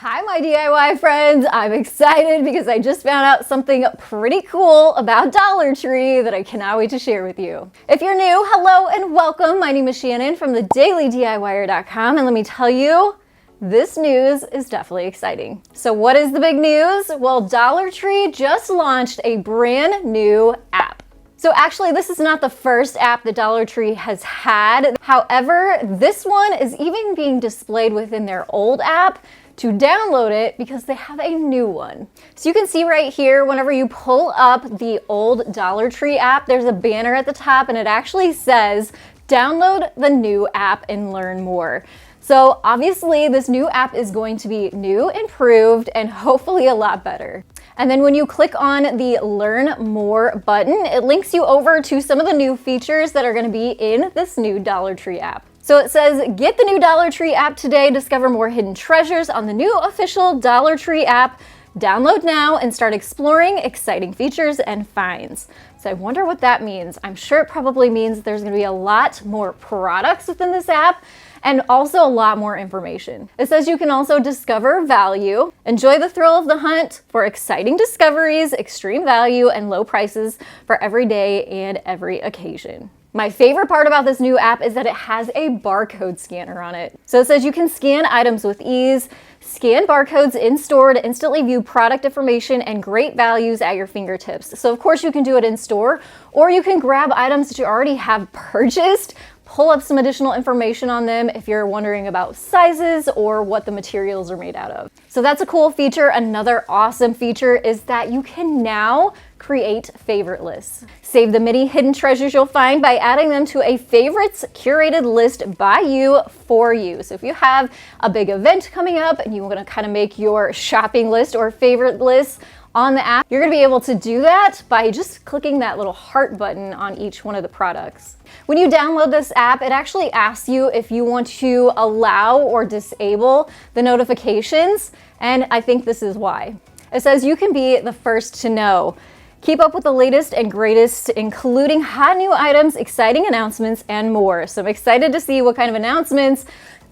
Hi, my DIY friends. I'm excited because I just found out something pretty cool about Dollar Tree that I cannot wait to share with you. If you're new, hello and welcome. My name is Shannon from TheDailyDIYer.com, and let me tell you, this news is definitely exciting. So what is the big news? Well, Dollar Tree just launched a brand new app. So actually, this is not the first app that Dollar Tree has had. However, this one is even being displayed within their old app to download it because they have a new one. So you can see right here, whenever you pull up the old Dollar Tree app, there's a banner at the top and it actually says, download the new app and learn more. So obviously this new app is going to be new, improved, and hopefully a lot better. And then when you click on the Learn More button, it links you over to some of the new features that are going to be in this new Dollar Tree app. So it says, get the new Dollar Tree app today, discover more hidden treasures on the new official Dollar Tree app. Download now and start exploring exciting features and finds. So I wonder what that means. I'm sure it probably means there's going to be a lot more products within this app and also a lot more information. It says you can also discover value, enjoy the thrill of the hunt for exciting discoveries, extreme value, and low prices for every day and every occasion. My favorite part about this new app is that it has a barcode scanner on it. So it says you can scan items with ease, scan barcodes in store to instantly view product information and great values at your fingertips. So of course you can do it in store, or you can grab items that you already have purchased, pull up some additional information on them if you're wondering about sizes or what the materials are made out of. So that's a cool feature. Another awesome feature is that you can now create favorite lists. Save the many hidden treasures you'll find by adding them to a favorites curated list by you for you. So if you have a big event coming up and you want to kind of make your shopping list or favorite list on the app, you're going to be able to do that by just clicking that little heart button on each one of the products. When you download this app, it actually asks you if you want to allow or disable the notifications, and I think this is why. It says you can be the first to know. Keep up with the latest and greatest, including hot new items, exciting announcements, and more. So I'm excited to see what kind of announcements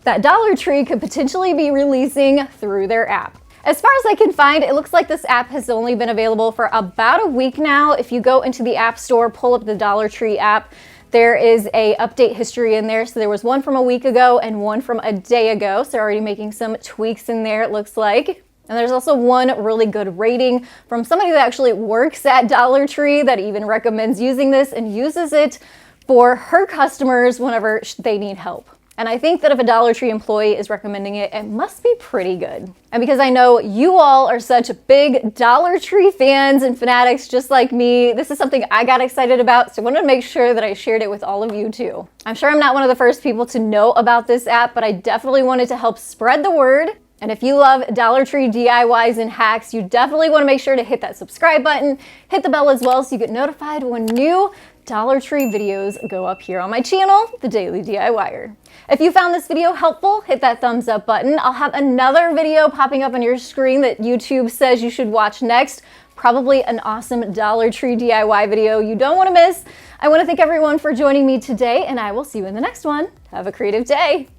that Dollar Tree could potentially be releasing through their app. As far as I can find, it looks like this app has only been available for about a week now. If you go into the App Store, pull up the Dollar Tree app, there is a update history in there. So there was one from a week ago and one from a day ago. So they're already making some tweaks in there, it looks like. And there's also one really good rating from somebody that actually works at Dollar Tree that even recommends using this and uses it for her customers whenever they need help. And I think that if a Dollar Tree employee is recommending it, it must be pretty good. And because I know you all are such big Dollar Tree fans and fanatics just like me, this is something I got excited about, so I wanted to make sure that I shared it with all of you too. I'm sure I'm not one of the first people to know about this app, but I definitely wanted to help spread the word. And if you love Dollar Tree DIYs and hacks, you definitely want to make sure to hit that subscribe button, hit the bell as well so you get notified when new Dollar Tree videos go up here on my channel, The Daily DIYer. If you found this video helpful, hit that thumbs up button. I'll have another video popping up on your screen that YouTube says you should watch next. Probably an awesome Dollar Tree DIY video you don't want to miss. I want to thank everyone for joining me today, and I will see you in the next one. Have a creative day.